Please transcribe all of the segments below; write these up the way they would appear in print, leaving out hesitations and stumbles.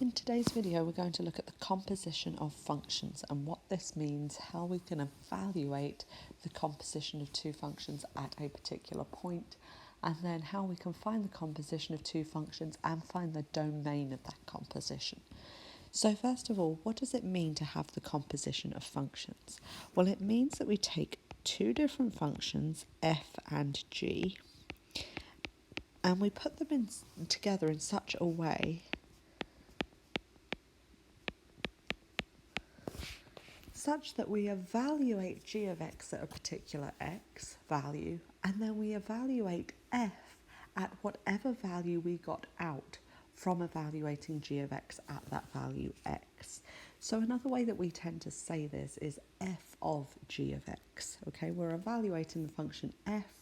In today's video, we're going to look at the composition of functions and what this means, how we can evaluate the composition of two functions at a particular point, and then how we can find the composition of two functions and find the domain of that composition. So first of all, what does it mean to have the composition of functions? Well, it means that we take two different functions, f and g, and we put them together in such a way such that we evaluate g of x at a particular x value, and then we evaluate f at whatever value we got out from evaluating g of x at that value x. So another way that we tend to say this is f of g of x. Okay, we're evaluating the function f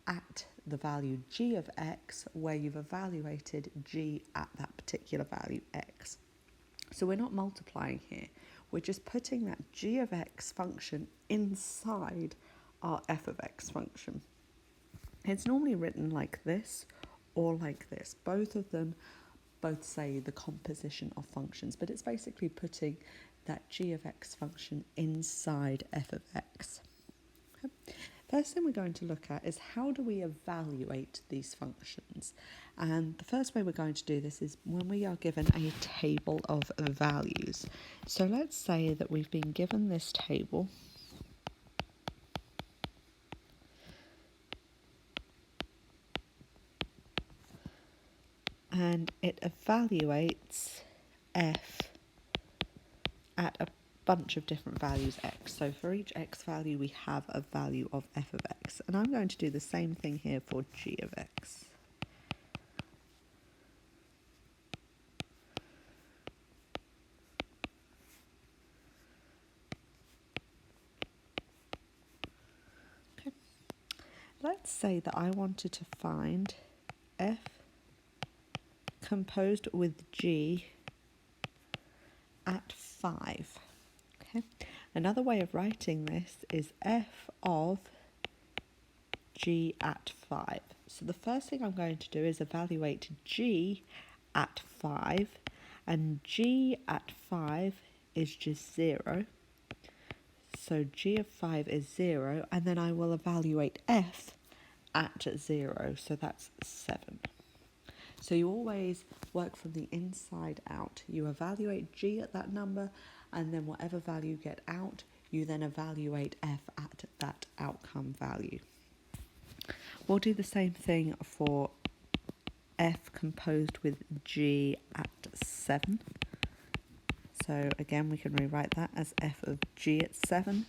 at the value g of x where you've evaluated g at that particular value x. So we're not multiplying here. We're just putting that g of x function inside our f of x function. It's normally written like this or like this. Both of them both say the composition of functions, but it's basically putting that g of x function inside f of x. Okay. First thing we're going to look at is how do we evaluate these functions? And the first way we're going to do this is when we are given a table of values. So let's say that we've been given this table and it evaluates f at a bunch of different values x. So for each x value we have a value of f of x, and I'm going to do the same thing here for g of x. Okay. Let's say that I wanted to find f composed with g at 5. Okay. Another way of writing this is f of g at 5. So the first thing I'm going to do is evaluate g at 5, and g at 5 is just 0. So g of 5 is 0, and then I will evaluate f at 0, so that's 7. So you always work from the inside out. You evaluate g at that number, and then whatever value you get out, you then evaluate f at that outcome value. We'll do the same thing for f composed with g at 7. So again, we can rewrite that as f of g at 7.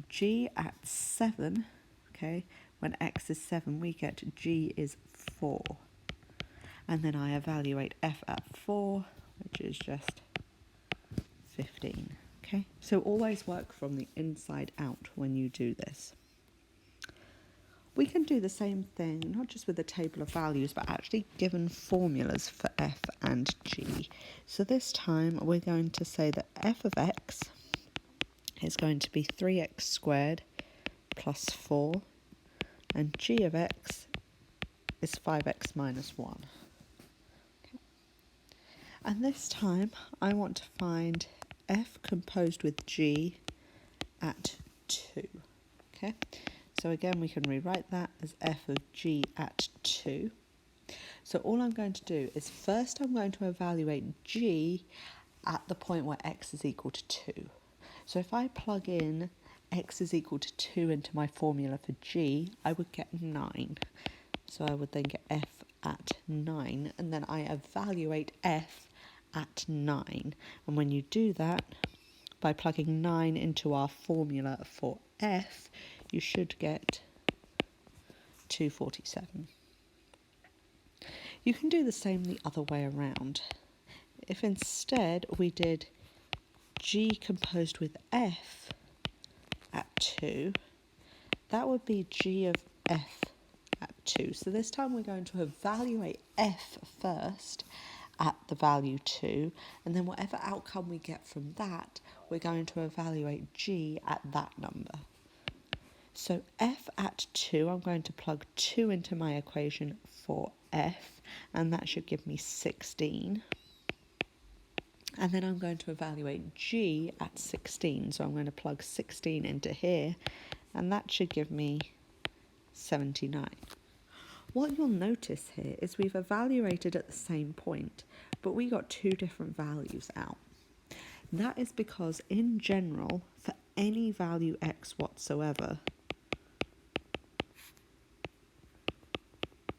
G at 7, okay, when x is 7, we get g is 4. And then I evaluate f at 4, which is just 15. Okay, so always work from the inside out when you do this. We can do the same thing, not just with the table of values, but actually given formulas for f and g. So this time we're going to say that f of x is going to be 3x squared plus 4, and g of x is 5x minus 1. And this time I want to find f composed with g at 2. Okay, so again we can rewrite that as f of g at 2. So all I'm going to do is first I'm going to evaluate g at the point where x is equal to 2. So if I plug in x is equal to 2 into my formula for g, I would get 9. So I would then get f at 9, and then I evaluate f at 9. And when you do that, by plugging 9 into our formula for f, you should get 247. You can do the same the other way around. If instead we did g composed with f at 2, that would be g of f at 2. So this time we're going to evaluate f first at the value 2, and then whatever outcome we get from that, we're going to evaluate g at that number. So f at 2, I'm going to plug 2 into my equation for f, and that should give me 16. And then I'm going to evaluate g at 16. So I'm going to plug 16 into here, and that should give me 79. What you'll notice here is we've evaluated at the same point, but we got two different values out. That is because in general, for any value x whatsoever,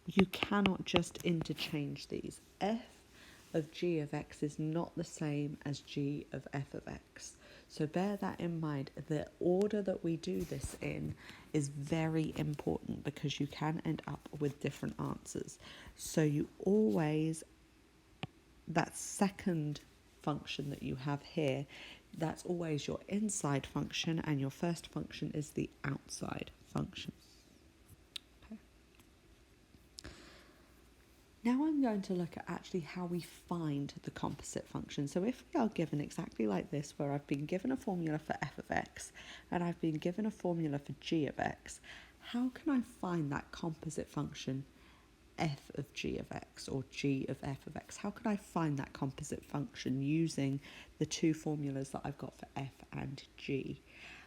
you cannot just interchange these. F of g of x is not the same as g of f of x. So bear that in mind. The order that we do this in is very important because you can end up with different answers. So you always, that second function that you have here, that's always your inside function, and your first function is the outside function. Okay. Now I'm going to look at actually how we find the composite function. So if we are given exactly like this, where I've been given a formula for f of x and I've been given a formula for g of x, how can I find that composite function f of g of x or g of f of x? How can I find that composite function using the two formulas that I've got for f and g?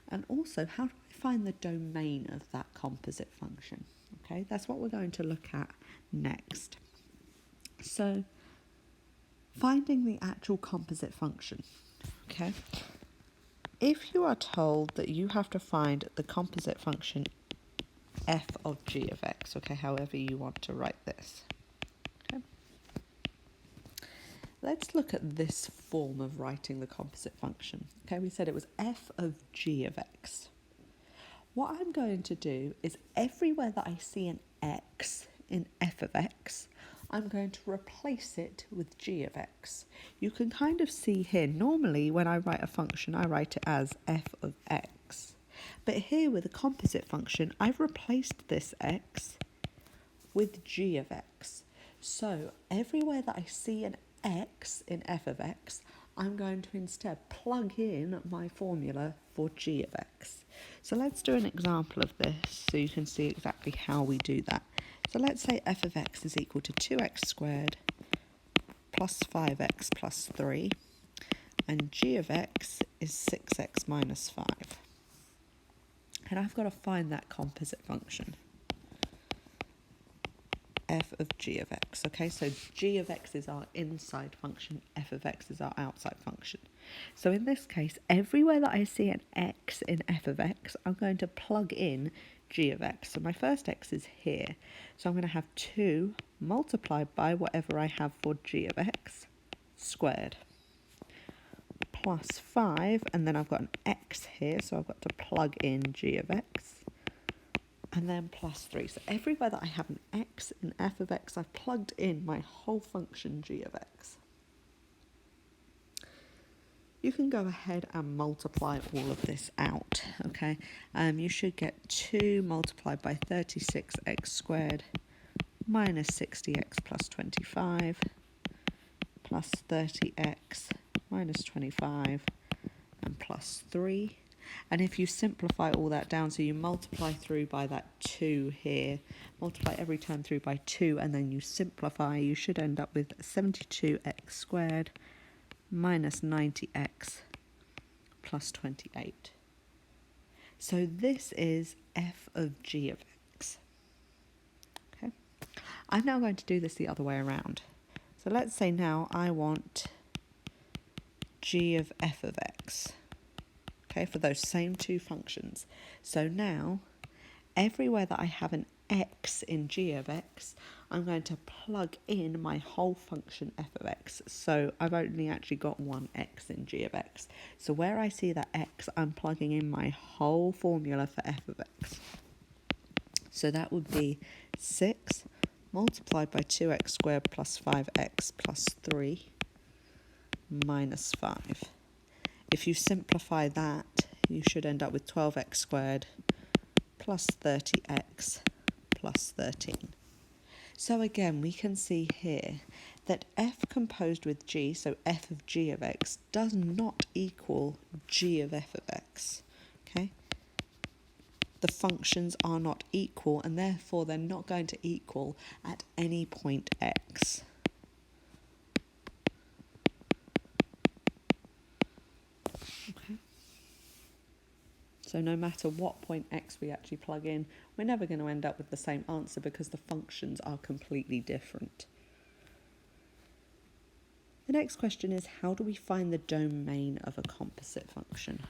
And also, how do I find the domain of that composite function? Okay, that's what we're going to look at next. So, finding the actual composite function, okay? If you are told that you have to find the composite function f of g of x, okay, however you want to write this, okay? Let's look at this form of writing the composite function. Okay, we said it was f of g of x. What I'm going to do is everywhere that I see an x in f of x, I'm going to replace it with g of x. You can kind of see here, normally when I write a function, I write it as f of x. But here with the composite function, I've replaced this x with g of x. So everywhere that I see an x in f of x, I'm going to instead plug in my formula for g of x. So let's do an example of this so you can see exactly how we do that. So let's say f of x is equal to 2x squared plus 5x plus 3, and g of x is 6x minus 5. And I've got to find that composite function, f of g of x. Okay, so g of x is our inside function, f of x is our outside function. So in this case, everywhere that I see an x in f of x, I'm going to plug in g of x. So my first x is here. So I'm going to have 2 multiplied by whatever I have for g of x squared plus 5, and then I've got an x here, so I've got to plug in g of x, and then plus 3. So everywhere that I have an x in f of x, I've plugged in my whole function g of x. You can go ahead and multiply all of this out, okay? You should get 2 multiplied by 36x squared minus 60x plus 25 plus 30x minus 25 and plus 3. And if you simplify all that down, so you multiply through by that 2 here, multiply every term through by 2, and then you simplify, you should end up with 72x squared minus 90x plus 28. So this is f of g of x. Okay, I'm now going to do this the other way around. So let's say now I want g of f of x, okay, for those same two functions. So now, everywhere that I have an x in g of x, I'm going to plug in my whole function f of x. So I've only actually got one x in g of x. So where I see that x, I'm plugging in my whole formula for f of x. So that would be 6 multiplied by 2x squared plus 5x plus 3 minus 5. If you simplify that, you should end up with 12x squared plus 30x plus 13. So again, we can see here that f composed with g, so f of g of x, does not equal g of f of x. Okay? The functions are not equal, and therefore they're not going to equal at any point x. So no matter what point x we actually plug in, we're never going to end up with the same answer because the functions are completely different. The next question is, how do we find the domain of a composite function?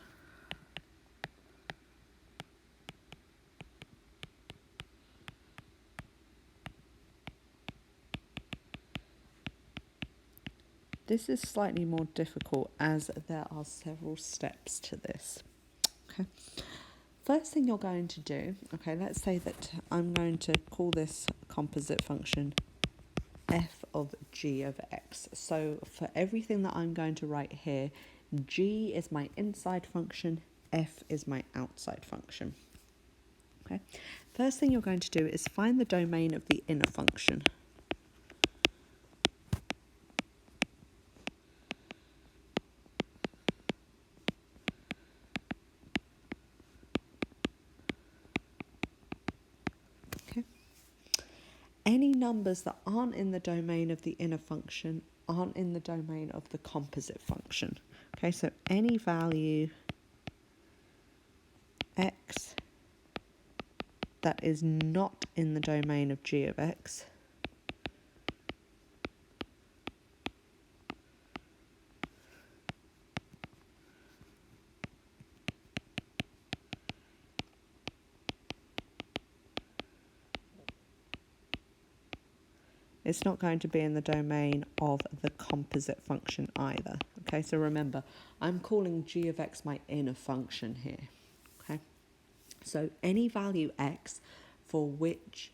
This is slightly more difficult as there are several steps to this. Okay. First thing you're going to do, okay, let's say that I'm going to call this composite function f of g of x. So for everything that I'm going to write here, g is my inside function, f is my outside function. Okay. First thing you're going to do is find the domain of the inner function. Okay. Any numbers that aren't in the domain of the inner function aren't in the domain of the composite function. Okay, so any value x that is not in the domain of g of x it's not going to be in the domain of the composite function either. Okay, so remember, I'm calling g of x my inner function here. Okay, so any value x for which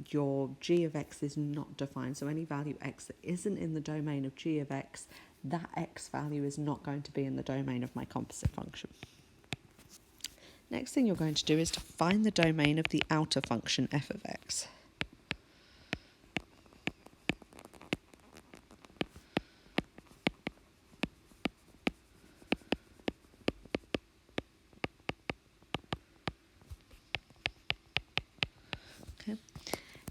your g of x is not defined, so any value x that isn't in the domain of g of x, that x value is not going to be in the domain of my composite function. Next thing you're going to do is to find the domain of the outer function f of x. Okay.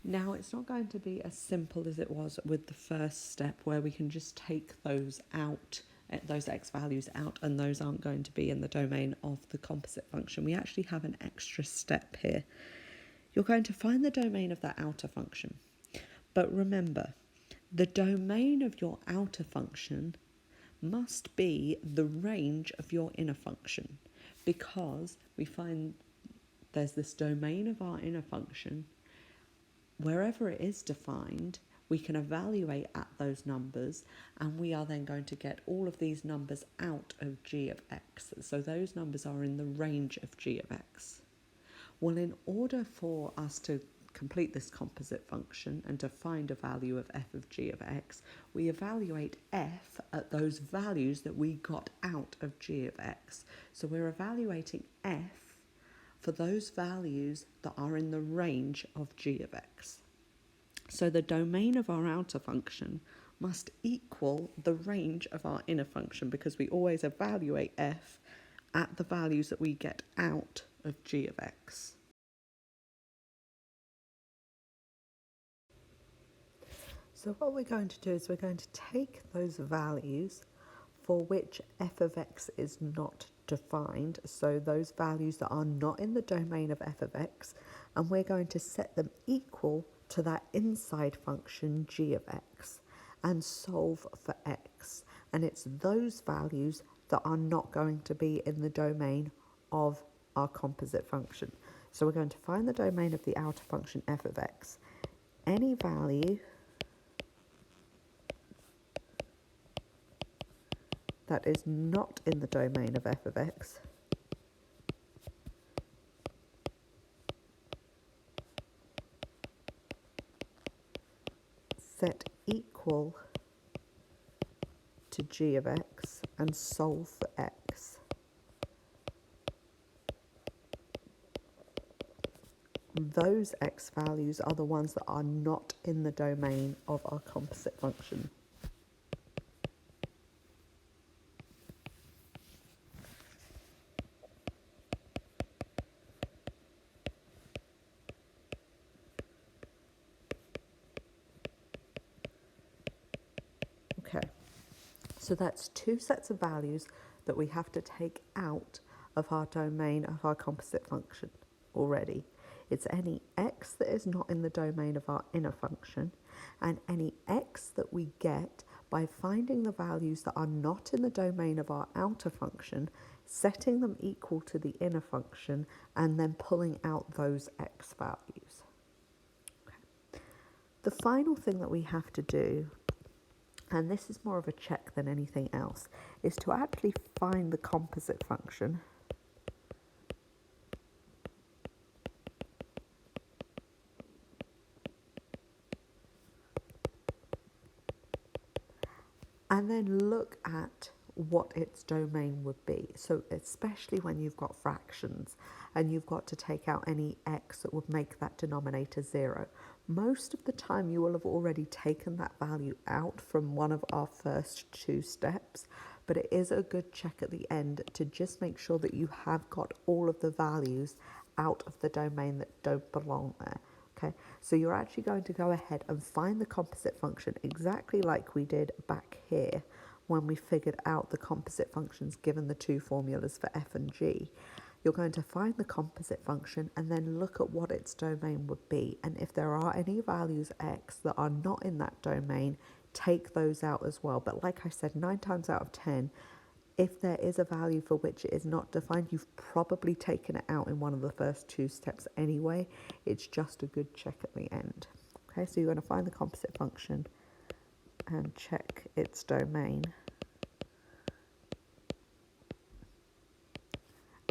Now it's not going to be as simple as it was with the first step where we can just take those out, those x values out, and those aren't going to be in the domain of the composite function. We actually have an extra step here. You're going to find the domain of that outer function. But remember, the domain of your outer function must be the range of your inner function, because we find there's this domain of our inner function. Wherever it is defined, we can evaluate at those numbers, and we are then going to get all of these numbers out of g of x. So those numbers are in the range of g of x. Well, in order for us to complete this composite function and to find a value of f of g of x, we evaluate f at those values that we got out of g of x. So we're evaluating f for those values that are in the range of g of x. So the domain of our outer function must equal the range of our inner function, because we always evaluate f at the values that we get out of g of x. So what we're going to do is we're going to take those values for which f of x is not defined, so those values that are not in the domain of f of x, and we're going to set them equal to that inside function g of x and solve for x. And it's those values that are not going to be in the domain of our composite function. So we're going to find the domain of the outer function f of x. Any value that is not in the domain of f of x set equal to g of x and solve for x. Those x values are the ones that are not in the domain of our composite function. Okay, so that's two sets of values that we have to take out of our domain of our composite function already. It's any x that is not in the domain of our inner function, and any x that we get by finding the values that are not in the domain of our outer function, setting them equal to the inner function, and then pulling out those x values. Okay. The final thing that we have to do, and this is more of a check than anything else, is to actually find the composite function. And then look at what its domain would be. So especially when you've got fractions and you've got to take out any x that would make that denominator 0. Most of the time you will have already taken that value out from one of our first two steps, but it is a good check at the end to just make sure that you have got all of the values out of the domain that don't belong there. Okay, so you're actually going to go ahead and find the composite function exactly like we did back here when we figured out the composite functions given the two formulas for f and g. You're going to find the composite function and then look at what its domain would be. And if there are any values x that are not in that domain, take those out as well. But like I said, 9 times out of 10, if there is a value for which it is not defined, you've probably taken it out in one of the first two steps anyway. It's just a good check at the end. Okay, so you're going to find the composite function and check its domain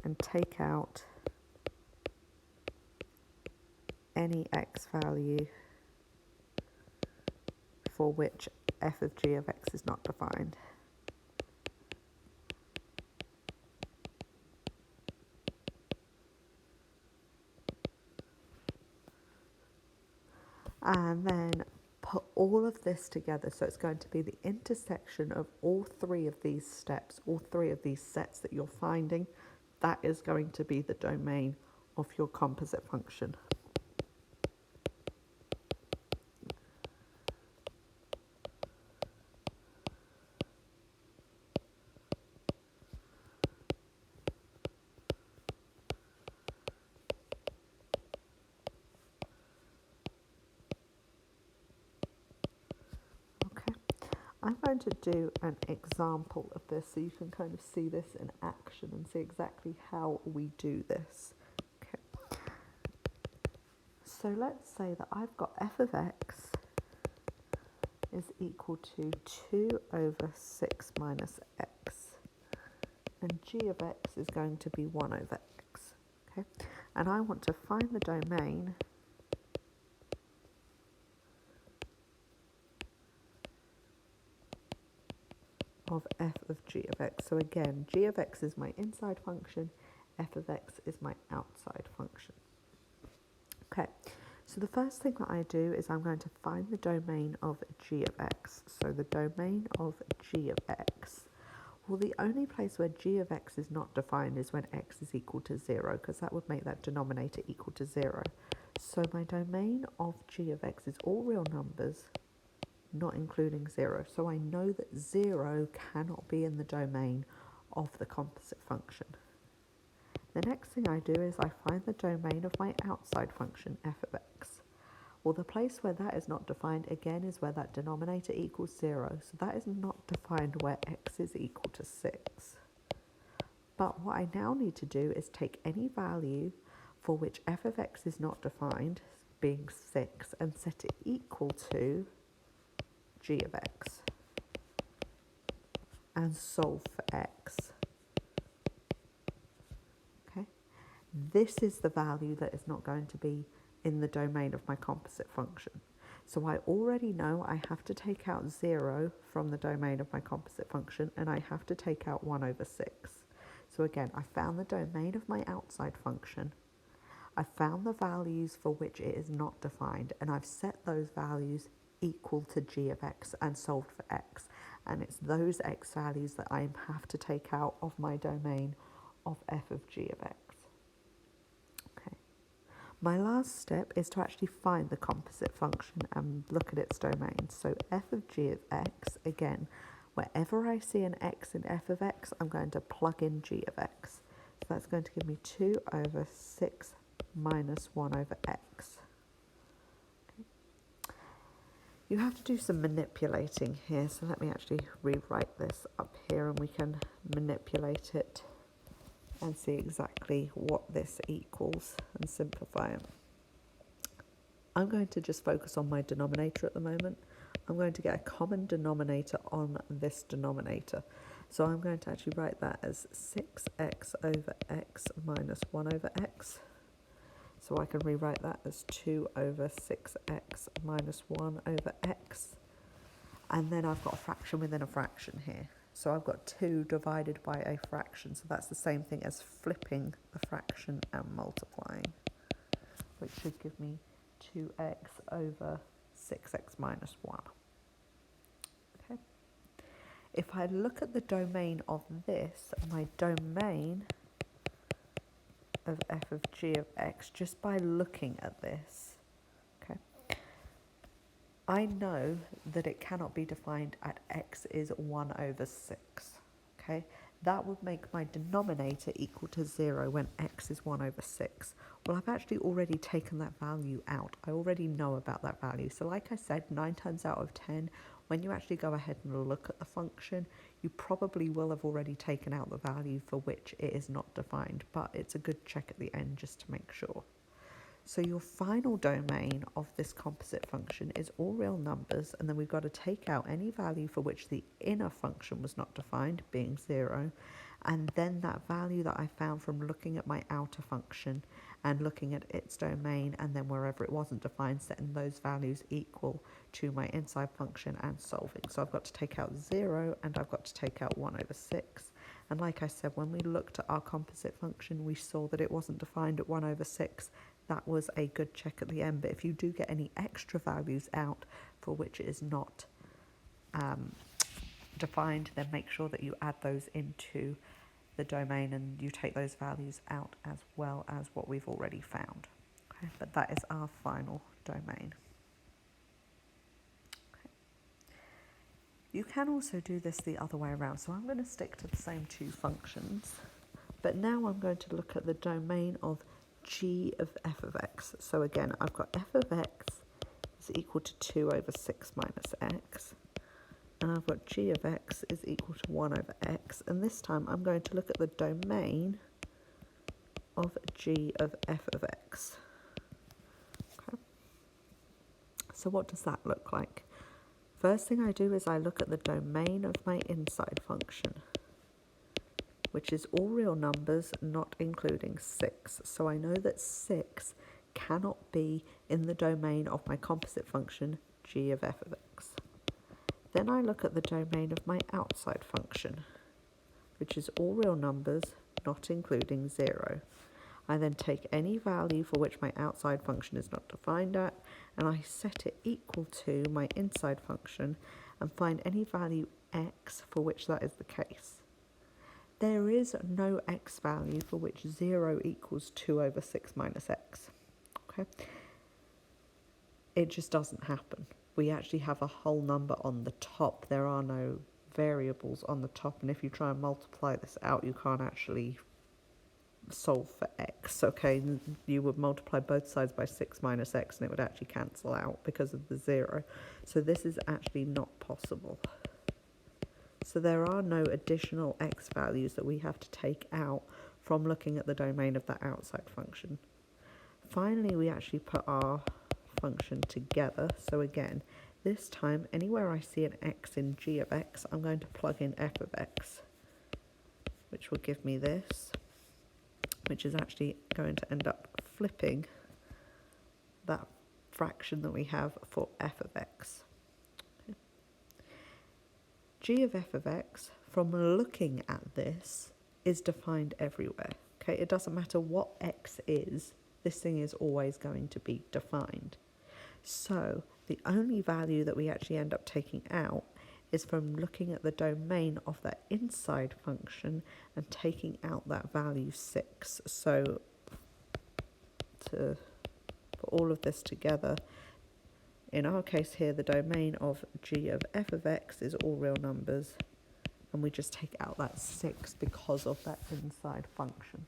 and take out any x value for which f of g of x is not defined. And then put all of this together. So it's going to be the intersection of all three of these steps, all three of these sets that you're finding. That is going to be the domain of your composite function. I'm going to do an example of this so you can kind of see this in action and see exactly how we do this. Okay. So let's say that I've got f of x is equal to 2 over 6 minus x, and g of x is going to be 1 over x. Okay, and I want to find the domain of f of g of x. So again, g of x is my inside function, f of x is my outside function. Okay, so the first thing that I do is I'm going to find the domain of g of x. So the domain of g of x, well, the only place where g of x is not defined is when x is equal to 0, because that would make that denominator equal to 0. So my domain of g of x is all real numbers, not including 0. So I know that 0 cannot be in the domain of the composite function. The next thing I do is I find the domain of my outside function, f of x. Well, the place where that is not defined, again, is where that denominator equals 0. So that is not defined where x is equal to 6. But what I now need to do is take any value for which f of x is not defined, being 6, and set it equal to g of x and solve for x. Okay, this is the value that is not going to be in the domain of my composite function. So I already know I have to take out 0 from the domain of my composite function, and I have to take out 1 over 6. So again, I found the domain of my outside function. I found the values for which it is not defined, and I've set those values equal to g of x and solved for x. And it's those x values that I have to take out of my domain of f of g of x. Okay. My last step is to actually find the composite function and look at its domain. So f of g of x, again, wherever I see an x in f of x, I'm going to plug in g of x. So that's going to give me 2 over 6 minus 1 over x. You have to do some manipulating here, so let me actually rewrite this up here and we can manipulate it and see exactly what this equals and simplify it. I'm going to just focus on my denominator at the moment. I'm going to get a common denominator on this denominator. So I'm going to actually write that as 6x over x minus 1 over x. So I can rewrite that as 2 over 6x minus 1 over x. And then I've got a fraction within a fraction here. So I've got 2 divided by a fraction. So that's the same thing as flipping the fraction and multiplying, which should give me 2x over 6x minus 1. Okay. If I look at the domain of this, my domain of f of g of x, just by looking at this, okay, I know that it cannot be defined at x is 1 over 6. Okay, that would make my denominator equal to 0 when x is 1 over 6. Well, I've actually already taken that value out. I already know about that value. So like I said, 9 times out of 10, when you actually go ahead and look at the function, you probably will have already taken out the value for which it is not defined, but it's a good check at the end just to make sure. So your final domain of this composite function is all real numbers, and then we've got to take out any value for which the inner function was not defined, being 0, and then that value that I found from looking at my outer function and looking at its domain, and then wherever it wasn't defined, setting those values equal to my inside function and solving. So I've got to take out 0 and I've got to take out 1 over 6. And like I said, when we looked at our composite function, we saw that it wasn't defined at 1 over 6. That was a good check at the end. But if you do get any extra values out for which it is not defined, then make sure that you add those into the domain and you take those values out as well as what we've already found. Okay, but that is our final domain. Okay. You can also do this the other way around. So I'm going to stick to the same 2 functions, but now I'm going to look at the domain of g of f of x. So again, I've got f of x is equal to 2 over 6 minus x. And I've got g of x is equal to 1 over x. And this time I'm going to look at the domain of g of f of x. Okay. So what does that look like? First thing I do is I look at the domain of my inside function, which is all real numbers, not including 6. So I know that 6 cannot be in the domain of my composite function, g of f of x. Then I look at the domain of my outside function, which is all real numbers, not including 0. I then take any value for which my outside function is not defined at, and I set it equal to my inside function and find any value x for which that is the case. There is no x value for which 0 equals 2 over 6 minus x. Okay? It just doesn't happen. We actually have a whole number on the top. There are no variables on the top, and if you try and multiply this out, you can't actually solve for x. Okay, you would multiply both sides by 6 minus x and it would actually cancel out because of the 0. So this is actually not possible. So there are no additional x values that we have to take out from looking at the domain of that outside function. Finally, we actually put our function together. So again, this time, anywhere I see an x in g of x, I'm going to plug in f of x, which will give me this, which is actually going to end up flipping that fraction that we have for f of x. Okay. G of f of x, from looking at this, is defined everywhere. Okay, it doesn't matter what x is, this thing is always going to be defined. So the only value that we actually end up taking out is from looking at the domain of that inside function and taking out that value 6. So to put all of this together, in our case here, the domain of g of f of x is all real numbers, and we just take out that 6 because of that inside function.